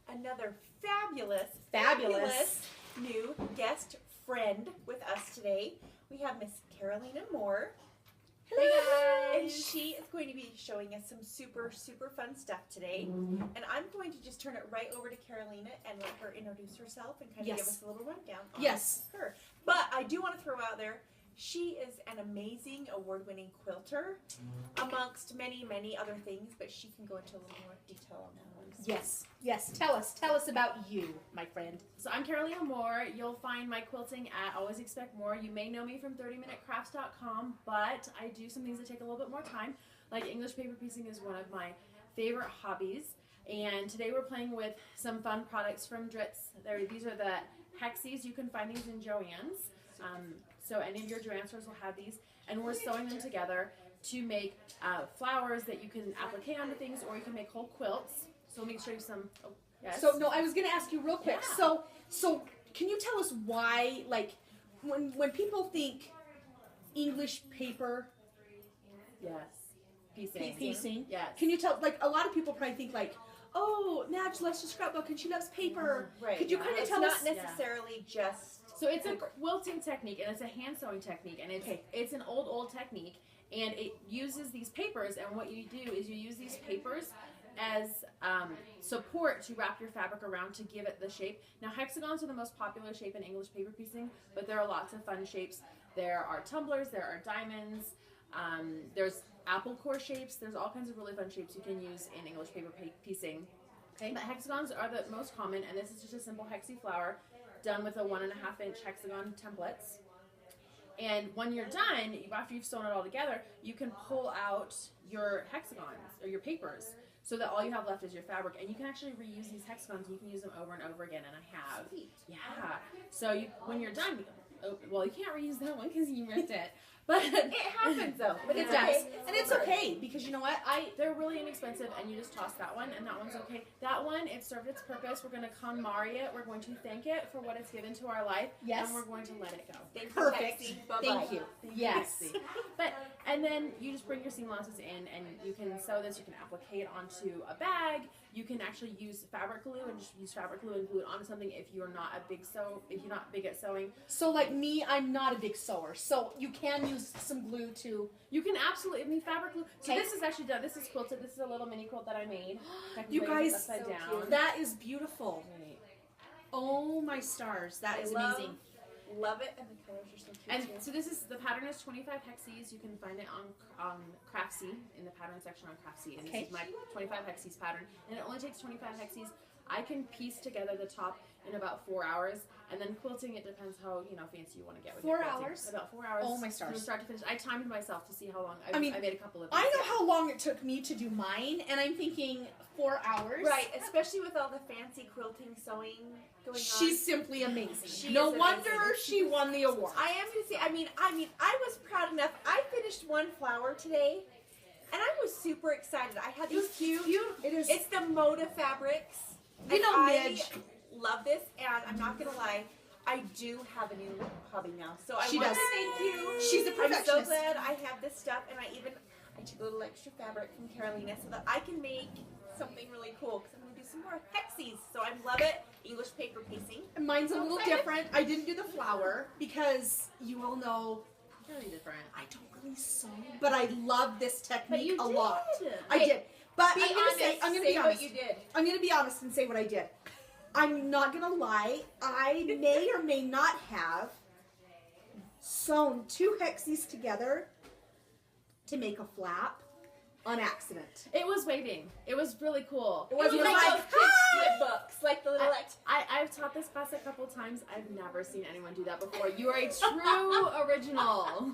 another fabulous new guest friend with us today. We have Miss Carolina Moore. Hello. Hey guys. And she is going to be showing us some super fun stuff today. And I'm going to just turn it right over to Carolina and let her introduce herself and kind of give us a little rundown on her. But I do want to throw out there, she is an amazing award-winning quilter, amongst many other things, but she can go into a little more detail on that one. Yes. Tell us about you, my friend. So I'm Carolina Moore. You'll find my quilting at Always Expect More. You may know me from 30minutecrafts.com, but I do some things that take a little bit more time. Like English paper piecing is one of my favorite hobbies. And today we're playing with some fun products from Dritz. These are the Hexies. You can find these in Joann's. So any of your Joann stores will have these. And we're sewing them together to make flowers that you can applique onto things, or you can make whole quilts. So let me show you some. Oh, yes. So no, I was going to ask you real quick. Yeah. So can you tell us why, like, when people think English paper, piecing, yes. Can you tell, like, a lot of people probably think like, oh, Madge loves to scrapbook and she loves paper. Right. Could you kind of tell us? It's not necessarily just. So it's a quilting technique, and it's a hand sewing technique, and it's an old technique, and it uses these papers. And what you do is you use these papers as support to wrap your fabric around to give it the shape. Now, hexagons are the most popular shape in English paper piecing, but there are lots of fun shapes. There are tumblers, there are diamonds, there's apple core shapes. There's all kinds of really fun shapes you can use in English paper piecing. Okay. But hexagons are the most common, and this is just a simple hexie flower done with a 1.5 inch hexagon templates. And when you're done, after you've sewn it all together, you can pull out your hexagons or your papers, so that all you have left is your fabric, and you can actually reuse these hexagons. You can use them over and over again, and I have. Sweet. Yeah. So when you're done, well, you can't reuse that one because you ripped it. But it happens though. But It does. And it's okay, because you know what? They're really inexpensive, and you just toss that one, and that one's okay. That one, it served its purpose. We're going to KonMari it. We're going to thank it for what it's given to our life. Yes. And we're going to let it go. Perfect. Bye-bye. Thank you. Yes. And then you just bring your seam allowances in, and you can sew this. You can applique it onto a bag. You can actually use fabric glue and just use fabric glue and glue it onto something if you're not big at sewing. So like me, I'm not a big sewer. So you can use some glue to. You can absolutely, fabric glue. So this is actually done. This is quilted. This is a little mini quilt that I made. You guys, upside down. cute. That is beautiful. Right. Oh my stars, that is amazing. Love it, and the colors are so cute And too. so the pattern is 25 hexies. You can find it on Craftsy, in the pattern section on Craftsy. And this is my 25 hexies pattern. And it only takes 25 hexies. I can piece together the top in about 4 hours. And then quilting, it depends how fancy you want to get with 4 your quilting. hours? About 4 hours. Oh my stars. From start to finish. I timed myself to see how long. I mean, I made a couple of I these. know how long it took me to do mine, and I'm thinking 4 hours. Right, especially with all the fancy quilting sewing going on. She's simply amazing. She No is wonder amazing. she won the award. I am going to say, I mean, I was proud enough. I finished one flower today, and I was super excited. I had these cute. It's the Moda fabrics. You know, I Midge. love this, and I'm not going to lie, I do have a new hobby now. So I She want does. to thank you. She's a I'm perfectionist. so glad I have this stuff, and I took a little extra fabric from Carolina so that I can make something really cool, because I'm going to do some more hexies. So I love it. English paper piecing. Mine's a little different. I didn't do the flower because you all know Very different. I don't really sew, but I love this technique a lot. did. I did. But Be I'm gonna honest. say, I'm gonna say be what honest. you did. I'm gonna be honest and say what I did. I'm not gonna lie. I may or may not have sewn 2 hexies together to make a flap on accident. It was waving. It was really cool. It was You like like, those kids' flip books, like the little I've taught this class a couple times. I've never seen anyone do that before. You are a true original.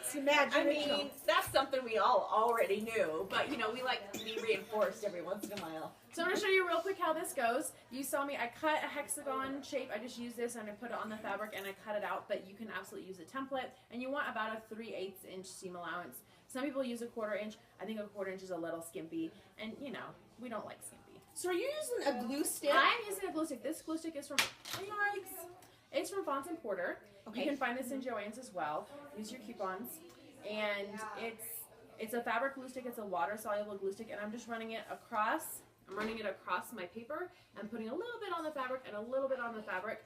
It's Madge I original. mean, that's something we all already knew, but we like to be reinforced every once in a while. So I'm going to show you real quick how this goes. You saw me, I cut a hexagon shape. I just used this and I put it on the fabric and I cut it out, but you can absolutely use a template. And you want about a 3/8 inch seam allowance. Some people use a 1/4 inch. I think a 1/4 inch is a little skimpy, and we don't like skimpy. So are you using a glue stick? I'm using a glue stick. This glue stick is from, it's from Fonts and Porter. Okay. You can find this in Joann's as well. Use your coupons. And it's a fabric glue stick. It's a water-soluble glue stick, and I'm just running it across I'm running it across my paper and putting a little bit on the fabric and a little bit on the fabric.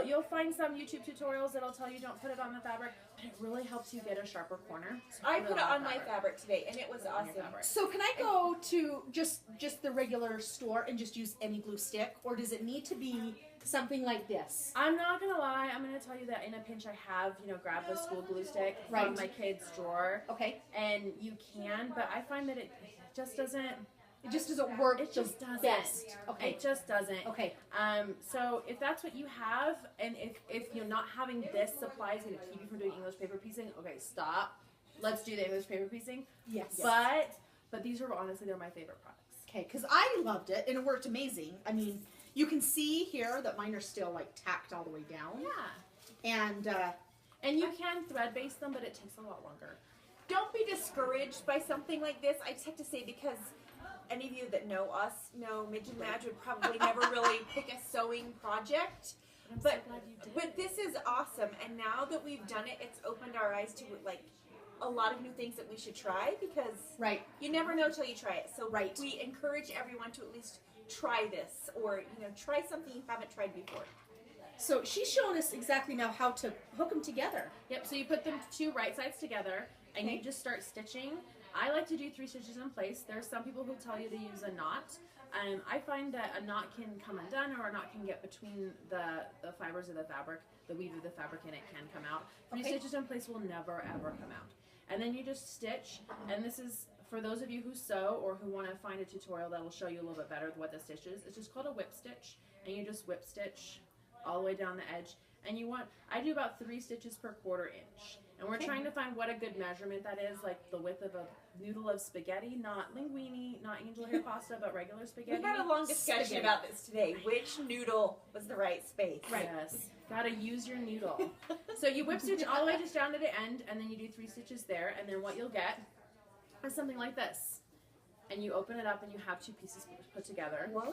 You'll find some YouTube tutorials that'll tell you don't put it on the fabric, but it really helps you get a sharper corner. So I put it on my fabric today, and it was awesome. So can I go to just the regular store and just use any glue stick, or does it need to be something like this? I'm not gonna lie. I'm gonna tell you that in a pinch, I have grabbed the school glue stick from my kid's drawer. Okay. And you can, but I find that it just doesn't. It just doesn't work. It just doesn't. Best. Okay. It just doesn't. Okay. So if that's what you have, and if you're not having this supply is going to keep you from doing English paper piecing, okay, stop. Let's do the English paper piecing. Yes. But these are honestly they're my favorite products. Okay, because I loved it and it worked amazing. I mean, you can see here that mine are still like tacked all the way down. Yeah. And you can thread base them, but it takes a lot longer. Don't be discouraged by something like this. I just have to say, because any of you that know us know Midge and Madge would probably never really pick a sewing project. But I'm so glad you did. But this is awesome, and now that we've done it, it's opened our eyes to like a lot of new things that we should try, because you never know till you try it. So we encourage everyone to at least try this, or try something you haven't tried before. So she's showing us exactly now how to hook them together. Yep. So you put them two right sides together, and you just start stitching. I like to do 3 stitches in place. There's some people who tell you to use a knot. I find that a knot can come undone, or a knot can get between the fibers of the fabric, the weave of the fabric, and it can come out. 3 stitches in place will never ever come out. And then you just stitch, and this is for those of you who sew or who want to find a tutorial that will show you a little bit better what the stitch is. It's just called a whip stitch, and you just whip stitch all the way down the edge. And I do about 3 stitches per 1/4 inch. And we're trying to find what a good measurement that is, like the width of a noodle of spaghetti, not linguine, not angel hair pasta, but regular spaghetti. We had a long discussion about this today. Which noodle was the right space? Right. Yes. Gotta use your noodle. So you whip stitch all the way just down to the end, and then you do 3 stitches there, and then what you'll get is something like this. And you open it up, and you have 2 pieces put together. Voila.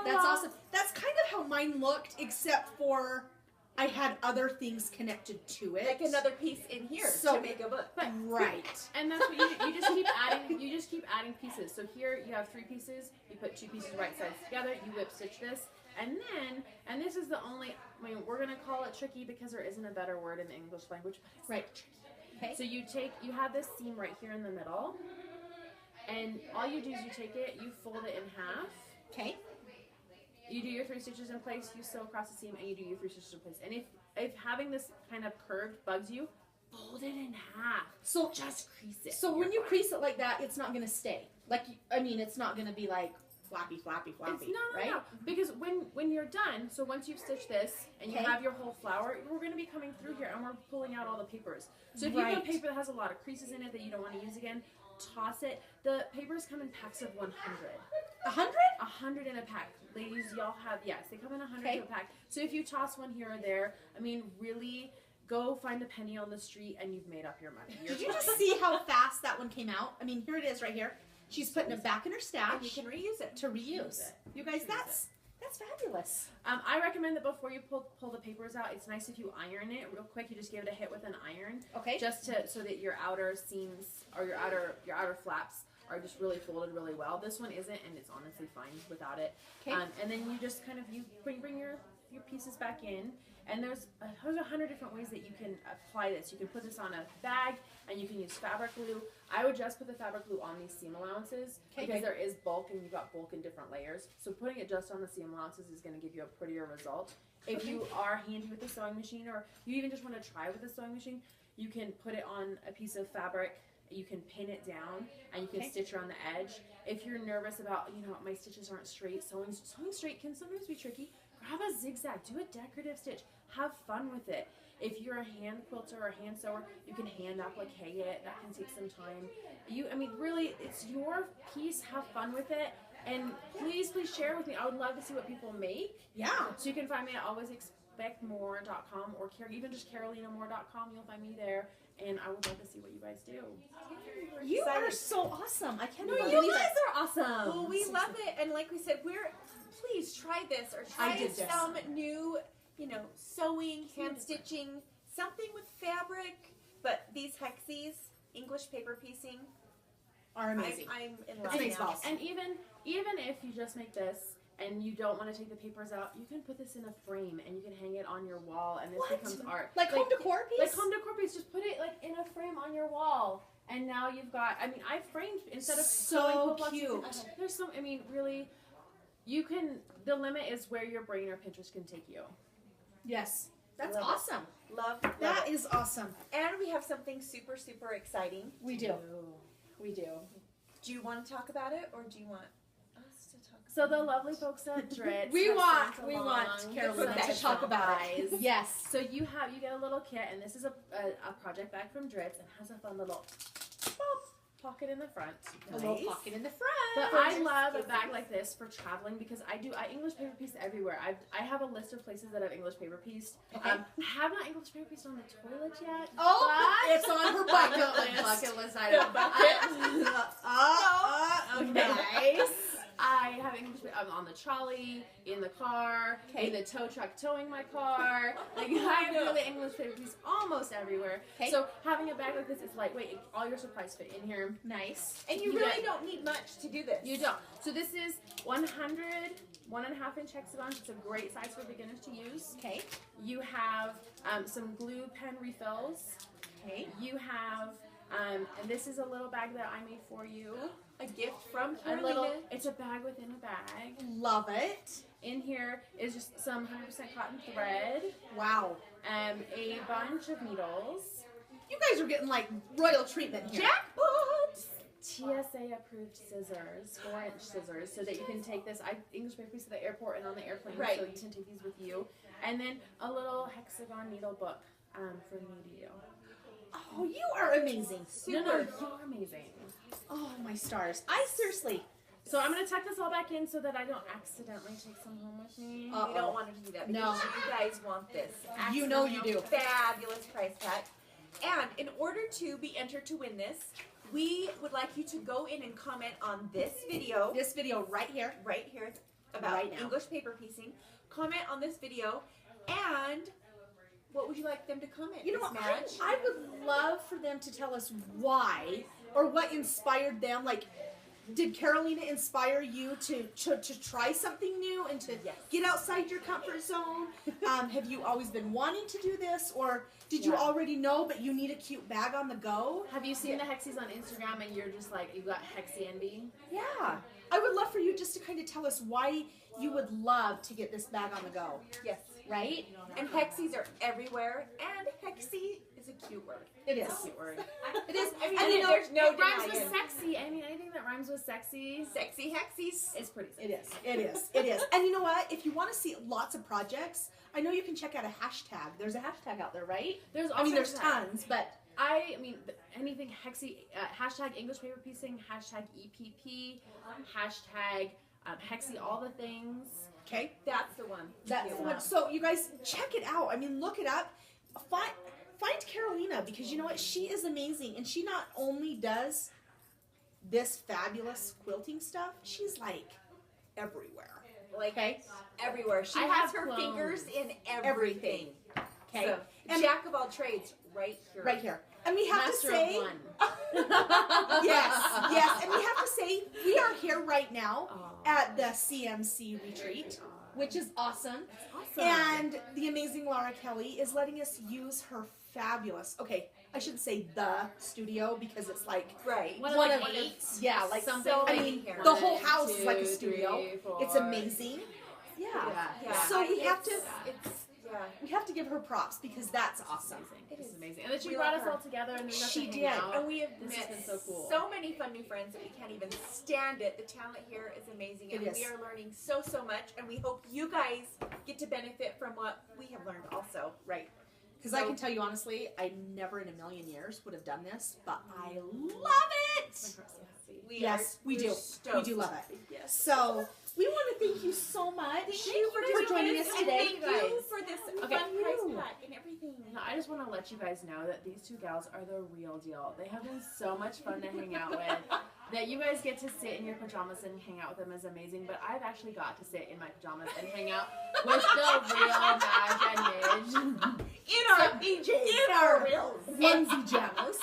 That's awesome. That's kind of how mine looked, except for I had other things connected to it. Like another piece in here to make a book. Right. And that's what you just keep adding. You just keep adding pieces. So here you have 3 pieces. You put 2 pieces right sides together. You whip stitch this, and this is the only. I mean, we're gonna call it tricky because there isn't a better word in the English language, but it's tricky. Okay. So you have this seam right here in the middle, and all you do is you take it, you fold it in half. Okay. You do your 3 stitches in place, you sew across the seam, and you do your 3 stitches in place. And if having this kind of curved bugs you, fold it in half. So just crease it. So when you crease it like that, it's not going to stay. Like, I mean, it's not going to be like flappy, right? No. Because when you're done, so once you've stitched this and you have your whole flower, we're going to be coming through here and we're pulling out all the papers. So if you have a paper that has a lot of creases in it that you don't want to use again, toss it. The papers come in packs of 100. 100? 100 in a pack. Ladies, y'all have, yes, they come in 100 in a pack. So if you toss one here or there, I mean, really, go find a penny on the street and you've made up your money. Did you just see how fast that one came out? I mean, here it is right here. She's putting it back in her stash. And you can reuse it. To reuse. You guys, that's fabulous. I recommend that before you pull the papers out, it's nice if you iron it real quick. You just give it a hit with an iron. Okay. Just so that your outer seams or your outer flaps are just really folded really well. This one isn't, and it's honestly fine without it. Okay. And then you just kind of bring your pieces back in. And there's 100 different ways that you can apply this. You can put this on a bag, and you can use fabric glue. I would just put the fabric glue on these seam allowances because there is bulk, and you've got bulk in different layers. So putting it just on the seam allowances is going to give you a prettier result. If you are handy with a sewing machine, or you even just want to try with a sewing machine, you can put it on a piece of fabric. You can pin it down, and you can stitch around the edge. If you're nervous about, my stitches aren't straight, sewing straight can sometimes be tricky. Grab a zigzag, do a decorative stitch, have fun with it. If you're a hand quilter or a hand sewer, you can hand applique it. That can take some time. Really, it's your piece. Have fun with it, and please share with me. I would love to see what people make. Yeah. So you can find me at alwaysexpectmore.com or even just carolinamore.com. You'll find me there. And I would love to see what you guys do. You are so awesome. I can't believe it. You guys are awesome. Well, we love it. And like we said, please try this or try some new, sewing, hand stitching, something with fabric. But these hexies, English paper piecing, are amazing. I'm in love now. And even even if you just make this and you don't want to take the papers out, you can put this in a frame and you can hang it on your wall, and this becomes art. Like home decor piece? Like home decor piece. Just put it like in a frame on your wall, and now you've got. I mean, I framed instead of so cute. There's some. I mean, really, you can. The limit is where your brain or Pinterest can take you. Yes, that's Love awesome. Love That it. is awesome. And we have something super, super exciting. We do. We do. Do you want to talk about it, or do you want us to talk? So the lovely folks at Dritz. We have want sent along Carolina some to talk about it. supplies. Yes. So you get a little kit, and this is a project bag from Dritz, and has a fun little pocket in the front. A little pocket in the front. But I love a bag like this for traveling because I English paper piece everywhere. I have a list of places that I've English paper pieced. Okay. Have not English paper pieced on the toilet yet. Oh, it's on her bucket Bucket list item. Nice. I have English paper on the trolley, in the car, in the tow truck towing my car. Like I have really English paper piece almost everywhere. Okay. So having a bag like this is lightweight. All your supplies fit in here. Nice. And you really don't need much to do this. You don't. So this is 1.5 inch hexagons. It's a great size for beginners to use. Okay. You have some glue pen refills. Okay. You have, and this is a little bag that I made for you. A gift from Carolina. It's a bag within a bag. Love it. In here is just some 100% cotton thread. Wow. A bunch of needles. You guys are getting like royal treatment here. Jackpot! TSA approved scissors, 4-inch scissors, so that you can take this English paper piece to the airport and on the airplane, Right. so you can take these with you. And then a little hexagon needle book for me to you. Oh, you are amazing. No, you're amazing. Oh, my stars. I seriously. So I'm going to tuck this all back in so that I don't accidentally take some home with me. You don't want to do that because you guys want this. You know you do. Fabulous price tag. And in order to be entered to win this, we would like you to go in and comment on this video. This video right here. Right here about Right now. English paper piecing. Comment on this video, and what would you like them to comment? You know what? Madge? I would love for them to tell us why or what inspired them. Like, did Carolina inspire you to try something new and to get outside your comfort zone? Have you always been wanting to do this, or did you already know but you need a cute bag on the go? Have you seen the Hexies on Instagram and you're just like, you got Hexy envy? Yeah. I would love for you just to kind of tell us why you would love to get this bag on the go. Yes. Right? And Hexies are everywhere, and Hexy is a cute word. It is. That's a cute word. It is. I mean, And you know, there's no It rhymes denying. with sexy. I mean, anything that rhymes with sexy Sexy Hexies. is pretty sexy. It is. It is. It is. And you know what? If you want to see lots of projects, I know you can check out a hashtag. There's a hashtag out there, right? There's There's tons, but anything Hexy, hashtag English paper piecing, hashtag EPP, hashtag Hexy all the things. okay. That's the one. That's the one. So you guys check it out. I mean, look it up. Find Carolina, because you know what? She is amazing, and she not only does this fabulous quilting stuff, she's like everywhere. Like everywhere. She I has have her clones. fingers in everything. Okay. So, And jack of all trades, right here. right here. And we have Master to say of one. yes, and we have to say we are here right now Aw. at the CMC retreat, which is awesome. Awesome. And the amazing Laura Kelly is letting us use her fabulous, I shouldn't say the studio because it's like Right. one of 8. yeah, like Something so. I like mean, here. the whole 1, house is like a 2, studio. 3, 4. It's amazing. Yeah. Yeah. So we have to Yeah. we have to give her props because that's awesome. It's amazing. And that she We brought love us her. all together and we got She to hang did. out. And we have This met has been so cool. so many fun new friends that we can't even stand it. The talent here is amazing, and It is. we are learning so much. And we hope you guys get to benefit from what we have learned also. Right. Because I can tell you honestly, I never in a million years would have done this, but I love it. We do. stoked. We do love it. Yes. So we want to thank you so much for joining us And today. thank you for this Okay. fun price pack and everything. No, I just want to let you guys know that these two gals are the real deal. They have been so much fun to hang out with. That you guys get to sit in your pajamas and hang out with them is amazing. But I've actually got to sit in my pajamas and hang out with the real Madge and Midge. In our PJs. In our real onesie jammers.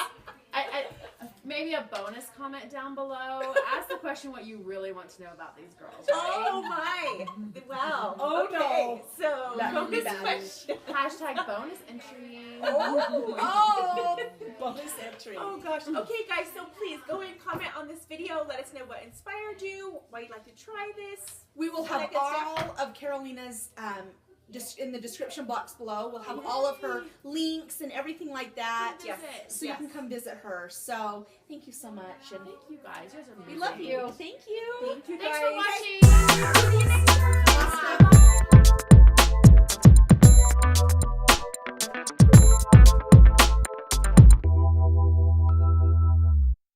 maybe a bonus comment down below. Ask the question what you really want to know about these girls. Right? Oh my! Wow. Oh, okay. no. So That would be bonus bad. question. Hashtag bonus entry. Oh, bonus entry. Oh gosh. Okay, guys. So please go and comment on this video. Let us know what inspired you. Why you'd like to try this. We will All have that good all of Carolina's just in the description box below. We'll have all of her links and everything like that. Yes. So you can come visit her. So thank you so much. And Thank you guys. You guys are amazing. we love you. Thank you. Thank you Thanks guys. for watching. See you next time. Bye.